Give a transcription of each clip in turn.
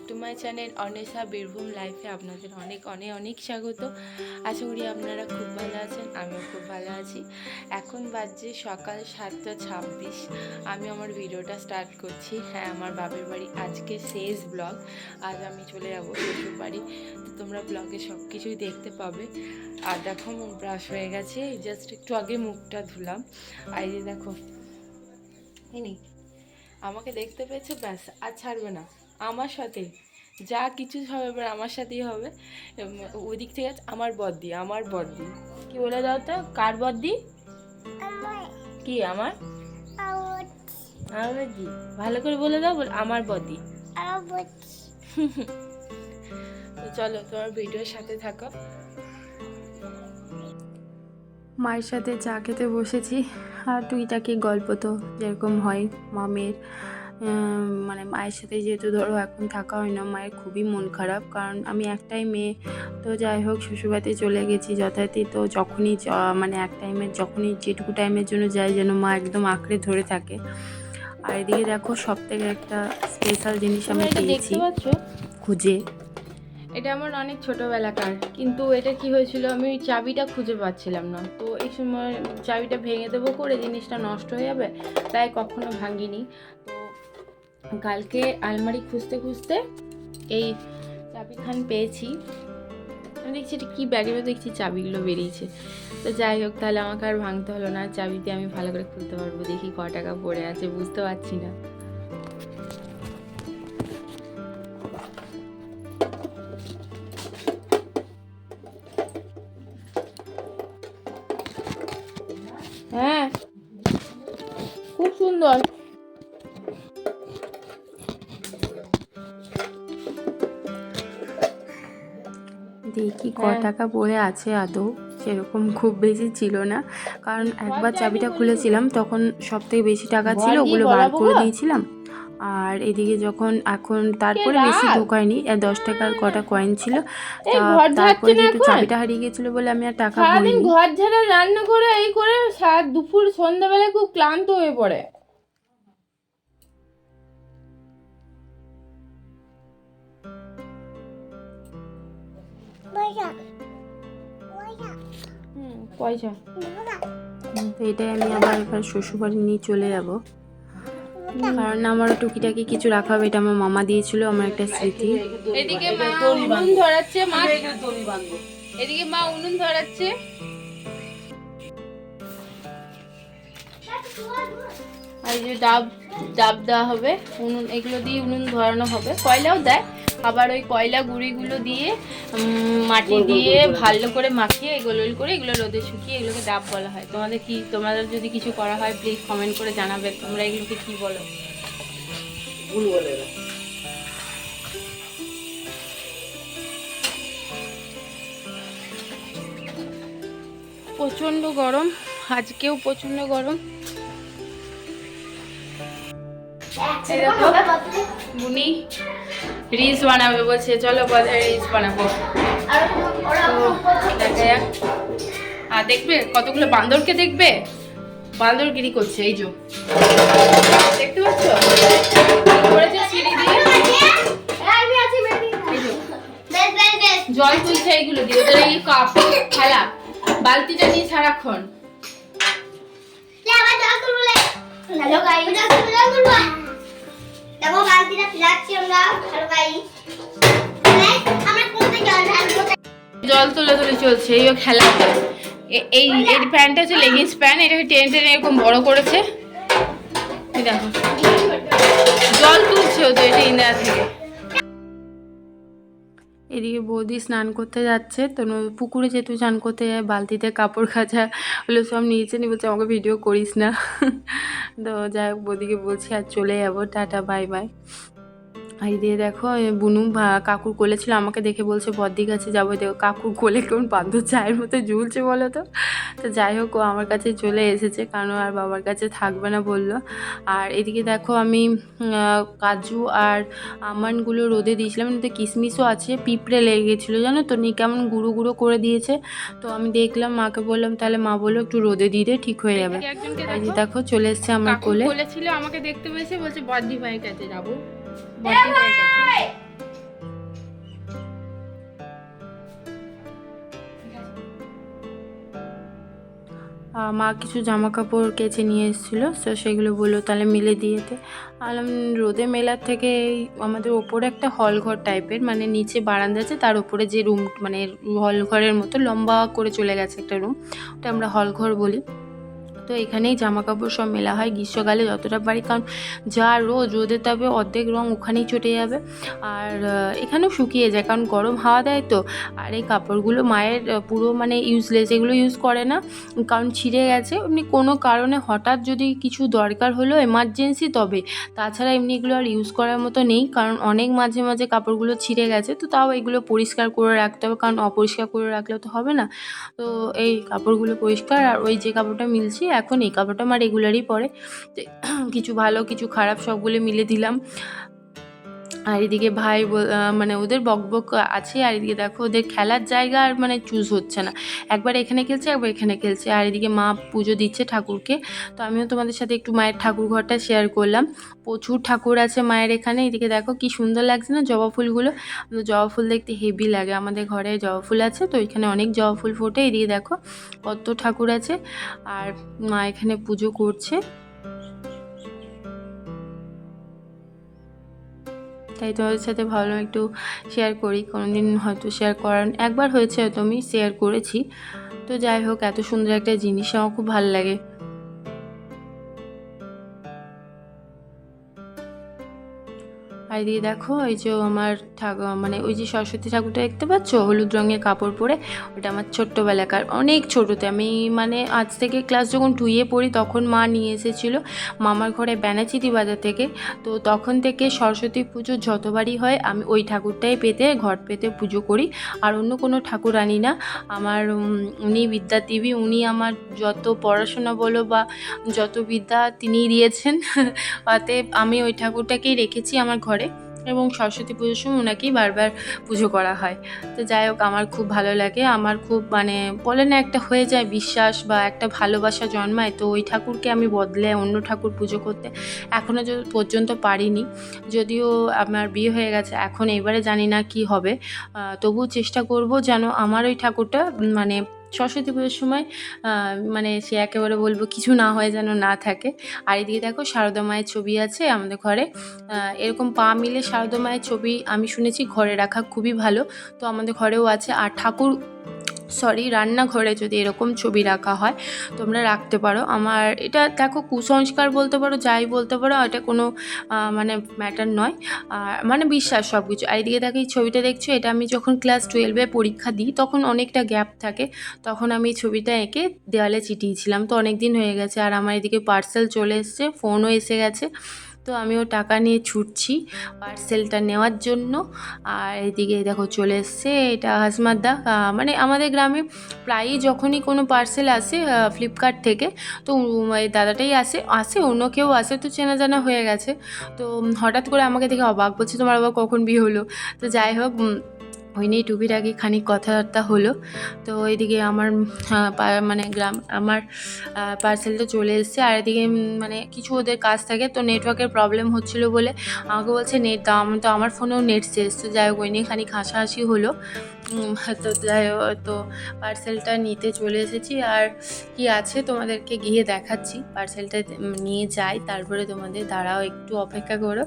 To my channel Anesha Birbhum লাইফে আপনাদের অনেক অনেক অনেক স্বাগত। আশা করি আপনারা খুব ভালো আছেন, আমিও খুব ভালো আছি। এখন বাজছে সকাল 7:26। আমি আমার ভিডিওটা স্টার্ট করছি। হ্যাঁ, আমার বাপের বাড়ি আজকে শেষ ব্লগ। আজ আমি চলে যাবো শ্বশুর বাড়ি, তো তোমরা ব্লগে সব কিছুই দেখতে পাবে। আর দেখো, মুখ ব্রাশ হয়ে গেছে, জাস্ট একটু আগে মুখটা ধুলাম। আর এই যে দেখো, এই আমাকে দেখতে পেয়েছে, ব্যাস আর ছাড়বে না আমার সাথে। যা কিছু হবে এবার আমার সাথেই হবে। ওই দিক থেকে আমার বদ্দি, আমার বদ্দি কি বলে দাও তো, কার বদ্দি? কি আমার আমার বদ্দি, ভালো করে বলে দাও, আমার বদ্দি। তো চলো, তোমার ভিডিওর সাথে থাকো। মায়ের সাথে চা খেতে বসেছি, আর টুকিটাকি গল্প তো যেরকম হয় মামের। মানে মায়ের সাথে যেহেতু ধরো এখন থাকা হয় না, মায়ের খুবই মন খারাপ, কারণ আমি একটাই মেয়ে। তো যাই হোক, শ্বশুরবাড়িতে চলে গেছি যথারীতি। তো যখনই মানে এক টাইমের যখনই যেটুকু টাইমের জন্য যাই, যেন মা একদম আঁকড়ে ধরে থাকে। আর এদিকে দেখো, সব থেকে একটা স্পেশাল জিনিস আমি পেয়েছি খুঁজে। এটা আমার অনেক ছোটোবেলাকার, কিন্তু এটা কি হয়েছিল, আমি চাবিটা খুঁজে পাচ্ছিলাম না। তো এই সময় চাবিটা ভেঙে দেবো করে, জিনিসটা নষ্ট হয়ে যাবে, তাই কখনো ভাঙিনি। তো কালকে আলমারি খুঁজতে খুঁজতে এই চাবিখান পেয়েছি। আমি দেখছি এটা কী ব্যাগেরও দেখছি চাবিগুলো বেরিয়েছে। তো যাই হোক, তাহলে আমাকে আর ভাঙতে হলো না, চাবি দিয়ে আমি ভালো করে খুলতে পারবো। দেখি ক টাকা পড়ে আছে, বুঝতে পারছি না। হ্যাঁ, খুব সুন্দর। দেখি ক টাকা পড়ে আছে আদৌ। সেরকম খুব বেশি ছিল না, কারণ একবার চাবিটা খুলেছিলাম তখন সব থেকে বেশি টাকা ছিল, ওগুলো বার করে দিয়েছিলাম। আর এদিকে যখন এখন তারপরে বেশি ঢোকায়নি, 10 টাকার কটা কয়েন ছিল। তারপরে যেহেতু চাবিটা হারিয়ে গেছিলো বলে আমি আর টাকা ভরিনি। ঘর ঝাড়া, রান্না করে এই করে সারা দুপুর সন্ধ্যাবেলায় খুব ক্লান্ত হয়ে পড়ে। পয়সা তো এটাই আমি আবার এবার শ্বশুরবাড়ি নিয়ে চলে যাব, কারণ আমার টুকিটাকি কিছু রাখা হবে। এটা আমার মামা দিয়েছিল, আমার একটা স্মৃতি। এদিকে মা উনুন ধরাচ্ছে, এদিকে মা উনুন ধরাচ্ছে। আর যে ডাব ডাব দেওয়া হবে, উনুন এগুলো দিয়ে উনুন ধরানো হবে। কয়লাও দেয়, আবার ওই কয়লা গুঁড়িগুলো দিয়ে মাটি দিয়ে ভালো করে মাখিয়ে গোল করে এগুলো রোদে শুকিয়ে এগুলোকে ডাব বলা হয়। তোমাদের যদি কিছু করা হয় প্লিজ কমেন্ট করে জানাবে, তোমরা এগুলোকে কি বলো? প্রচণ্ড গরম, আজকেও প্রচণ্ড গরম। বুনি রিলস বানাবে বলছে, চলো বাজারে রিলস বানাবো। দেখা যাক। আর দেখবে কতগুলো বান্দরকে, দেখবে বান্দরগিরি করছে। এই যে দেখতে পাচ্ছ, করেছে সিঁড়ি দিয়ে জল তুলছে এইগুলো দিয়ে। ওদের এই কাপ খেলা বালতিটা নিয়ে সারাক্ষণ। জল তুলে তুলে চলছে, এই খেলা। এই প্যান্টটা হচ্ছে লেগিংস প্যান্ট, এটাকে টেনে টেনে এরকম বড় করেছে। দেখো জল তুলছে ওদের এটা ইন্দিরা থেকে। এদিকে বৌদি স্নান করতে যাচ্ছে, তো পুকুরে যেহেতু স্নান করতে যায়, বালতিতে কাপড় কাচা হলো সব নিয়েছে, নি বলছে আমাকে ভিডিও করিস না। তো যাই হোক, বৌদিকে বলছি আর চলে যাবো, টাটা বাই বাই। আর দিয়ে দেখো, বুনু কাকুর কোলে ছিল, আমাকে দেখে বলছে বদ্দির কাছে যাবো। দেখো কাকুর কোলে কেমন বান্ধব চায়ের মতো ঝুলছে বলো তো। তো যাই হোক, ও আমার কাছে চলে এসেছে, কারণ আর বাবার কাছে থাকবে না বললো। আর এদিকে দেখো, আমি কাজু আর আমন্ডগুলো রোদে দিয়েছিলাম, এতে কিশমিশও আছে। পিঁপড়ে লেগে গেছিলো জানো তো, নি কেমন গুঁড়ো গুঁড়ো করে দিয়েছে। তো আমি দেখলাম, মাকে বললাম, তাহলে মা বললো একটু রোদে দিয়ে দে, ঠিক হয়ে যাবে। এই যে দেখো চলে এসছে আমার কোলে। বলেছিল, আমাকে দেখতে পেয়েছে, বলছে বদ্দি ভাইয়ের কাছে যাবো। মা কিছু জামা কাপড় কেচে নিয়ে এসেছিলো, তো সেগুলো বললো তাহলে মেলে দিয়েতে। আলাম রোদে মেলার থেকে আমাদের ওপরে একটা হল ঘর টাইপের, মানে নিচে বারান্দা আছে, তার উপরে যে রুম, মানে হল ঘরের মতো লম্বা করে চলে গেছে একটা রুম, ওটা আমরা হল ঘর বলি। তো এখানেই জামা কাপড় সব মেলা হয় গ্রীষ্মকালে যতটা পারি, কারণ যা রোদের তাপে অর্ধেক রং ওখানেই চটে যাবে। আর এখানেও শুকিয়ে যায়, কারণ গরম হাওয়া দেয় তো। আর এই কাপড়গুলো মায়ের পুরো মানে ইউজলেস, এগুলো ইউজ করে না, কারণ ছিঁড়ে গেছে। এমনি কোনো কারণে হঠাৎ যদি কিছু দরকার হলো এমার্জেন্সি, তবে তাছাড়া এমনি এগুলো আর ইউজ করার মতো নেই, কারণ অনেক মাঝে মাঝে কাপড়গুলো ছিঁড়ে গেছে। তো তাও এগুলো পরিষ্কার করে রাখতে হবে, কারণ অপরিষ্কার করে রাখলেও তো হবে না। তো এই কাপড়গুলো পরিষ্কার। আর ওই যে কাপড়টা মিলছি এখন, এই কাপড়টা আমার রেগুলারই পরে। তো কিছু ভালো কিছু খারাপ সবগুলো মিলে দিলাম। আর এদিকে ভাই মানে ওদের বকবক আছে, আর এদিকে দেখো ওদের খেলার জায়গা আর মানে চুজ হচ্ছে না, একবার এখানে খেলছে একবার এখানে খেলছে। আর এদিকে মা পুজো দিচ্ছে ঠাকুরকে। তো আমিও তোমাদের সাথে একটু মায়ের ঠাকুর ঘরটা শেয়ার করলাম। প্রচুর ঠাকুর আছে মায়ের এখানে। এদিকে দেখো কি সুন্দর লাগছে না জবা ফুলগুলো। জবা ফুল দেখতে হেভি লাগে, আমাদের ঘরে জবা ফুল আছে, তো এখানে অনেক জবা ফুল ফোটে। এদিকে দেখো কত ঠাকুর আছে, আর মা এখানে পুজো করছে। তাই তোমাদের সাথে ভাবলাম একটু শেয়ার করি, কোনোদিন হয়তো শেয়ার করার, একবার হয়েছে হয়তো আমি শেয়ার করেছি। তো যাই হোক, এত সুন্দর একটা জিনিস আমার খুব ভালো লাগে। আর এদিকে দেখো এই যে আমার মানে ওই যে সরস্বতী ঠাকুরটা দেখতে পাচ্ছ হলুদ রঙের কাপড় পরে, ওটা আমার ছোট্টবেলাকার, অনেক ছোটোতে আমি মানে আজ থেকে ক্লাস যখন 2-এ পড়ি তখন মা নিয়ে এসেছিলো মামার ঘরে ব্যানাচিতি বাজার থেকে। তো তখন থেকে সরস্বতী পুজো যতবারই হয় আমি ওই ঠাকুরটাই পেতে ঘট পেতে পুজো করি, আর অন্য কোনো ঠাকুর আনি না। আমার উনি বিদ্যা দেবী, উনি আমার যত পড়াশোনা বলো বা যত বিদ্যা তিনিই দিয়েছেন। অতএব আমি ওই ঠাকুরটাকেই রেখেছি আমার ঘরে, এবং সরস্বতী পুজোর সময় ওনাকেই বারবার পুজো করা হয়। তো যাই হোক, আমার খুব ভালো লাগে, আমার খুব মানে বলে না একটা হয়ে যায় বিশ্বাস বা একটা ভালোবাসা জন্মায়। তো ওই ঠাকুরকে আমি বদলে অন্য ঠাকুর পুজো করতে এখনও পর্যন্ত পারিনি, যদিও আমার বিয়ে হয়ে গেছে এখন, এবারে জানি না কি হবে। তবুও চেষ্টা করব যেন আমার ওই ঠাকুরটা মানে সরস্বতী পুজোর সময় মানে সে একেবারে বলবো কিছু না হয় যেন না থাকে। আর এদিকে দেখো শারদা মায়ের ছবি আছে আমাদের ঘরে। এরকম পা মিলে শারদা মায়ের ছবি আমি শুনেছি ঘরে রাখা খুবই ভালো, তো আমাদের ঘরেও আছে। আর রান্নাঘরে যদি এরকম ছবি রাখা হয় তোমরা রাখতে পারো। আমার এটা দেখো কুসংস্কার বলতে পারো, যাই বলতে পারো, এটা কোনো মানে ম্যাটার নয়, মানে বিশ্বাস সব কিছু। আর এদিকে দেখো এই ছবিটা দেখছো, এটা আমি যখন ক্লাস 12-এ পরীক্ষা দিই তখন অনেকটা গ্যাপ থাকে, তখন আমি এই ছবিটা এঁকে দেওয়ালে চিটিয়েছিলাম। তো অনেক দিন হয়ে গেছে। আর আমার এদিকে পার্সেল চলে এসছে, ফোনও এসে গেছে, তো আমিও টাকা নিয়ে ছুটছি পার্সেলটা নেওয়ার জন্য। আর এদিকে দেখো চলে এসছে, এটা হাসমাদা, মানে আমাদের গ্রামে প্রায়ই যখনই কোনো পার্সেল আসে ফ্লিপকার্ট থেকে, তো এই দাদাটাই আসে অন্য কেউ আসে, তো চেনা জানা হয়ে গেছে। তো হঠাৎ করে আমাকে দেখে অবাক, বলছে তোমার আবার কখন বিয়ে হলো। তো যাই হোক, ওই নিয়ে টুকিটাকি খানিক কথাবার্তা হলো। তো এদিকে আমার মানে আমার পার্সেলটা চলে এসেছে। আর এদিকে মানে কিছু ওদের কাজ থাকে, তো নেটওয়ার্কের প্রবলেম হচ্ছিলো বলে আমাকে বলছে নেট দাও, তো আমার ফোনেও নেট শেষ। তো যাই হোক, ওই নিয়ে খানিক হাসাহাসি হলো। তো যাই হোক, তো পার্সেলটা নিতে চলে এসেছি। আর কি আছে তোমাদেরকে গিয়ে দেখাচ্ছি, পার্সেলটা নিয়ে যাই, তারপরে তোমাদের দাঁড়াও একটু অপেক্ষা করো,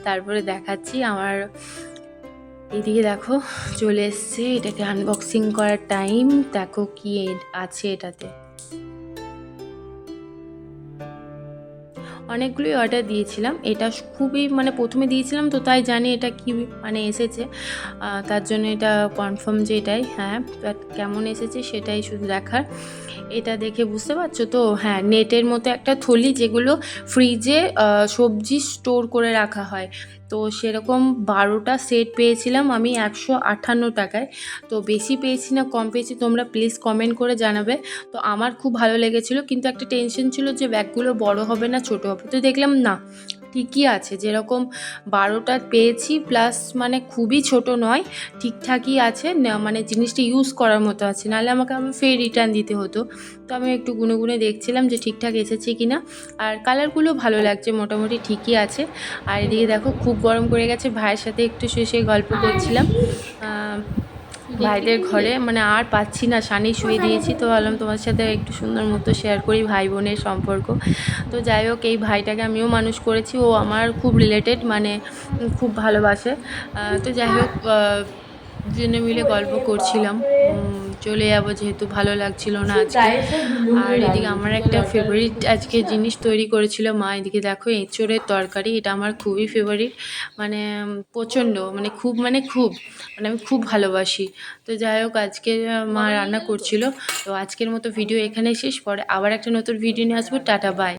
তারপরে দেখাচ্ছি। আমার এদিকে দেখো চলে এসছে, এটাকে আনবক্সিং করার টাইম। দেখো কি আছে এটাতে। অনেকগুলোই অর্ডার দিয়েছিলাম, এটা খুবই মানে প্রথমে দিয়েছিলাম তো তাই জানি এটা কি মানে এসেছে, তার জন্য এটা কনফার্ম যে এটাই, হ্যাঁ কেমন এসেছে সেটাই শুধু দেখার। এটা দেখে বুঝতে পারছো তো, হ্যাঁ নেটের মতো একটা থলি, যেগুলো ফ্রিজে সবজি স্টোর করে রাখা হয়। তো সেরকম 12টা সেট পেয়েছিলাম আমি 158 টাকায়। তো বেশি পেয়েছি না কম পেয়েছি তোমরা প্লিজ কমেন্ট করে জানাবে। তো আমার খুব ভালো লেগেছিলো, কিন্তু একটা টেনশন ছিল যে ব্যাগগুলো বড় হবে না ছোট হবে, তো দেখলাম না ঠিকই আছে, যেরকম 12টা পেয়েছি প্লাস মানে খুবই ছোট নয়, ঠিকঠাকই আছে, মানে জিনিসটা ইউজ করার মতো আছে, নাহলে আমাকে আবার ফের রিটার্ন দিতে হতো। তো আমি একটু গুনে গুনে দেখছিলাম যে ঠিকঠাক এসেছে কি না। আর কালারগুলো ভালো লাগছে, মোটামুটি ঠিকই আছে। আর এদিকে দেখো খুব গরম করে গেছে, ভাইয়ের সাথে একটু শুয়ে গল্প করছিলাম। ভাইদের ঘরে, মানে আর পাচ্ছি না, সানি শুয়ে দিয়েছি, তো ভাবলাম তোমার সাথে একটু সুন্দর মতো শেয়ার করি ভাই বোনের সম্পর্ক। তো যাই হোক, এই ভাইটাকে আমিও মানুষ করেছি, ও আমার খুব রিলেটেড, মানে খুব ভালোবাসে। তো যাই হোক, দুজনে মিলে গল্প করছিলাম, চলে যাবো যেহেতু ভালো লাগছিল না আজকে। আর এদিকে আমার একটা ফেভারিট আজকে জিনিস তৈরি করেছিল মা। এদিকে দেখো, এঁচোড়ের তরকারি, এটা আমার খুবই ফেভারিট, মানে প্রচণ্ড, মানে খুব, মানে খুব, মানে আমি খুব ভালোবাসি। তো যাই হোক, আজকে মা রান্না করছিল। তো আজকের মতো ভিডিও এখানেই শেষ, পরে আবার একটা নতুন ভিডিও নিয়ে আসবো। Tata, by.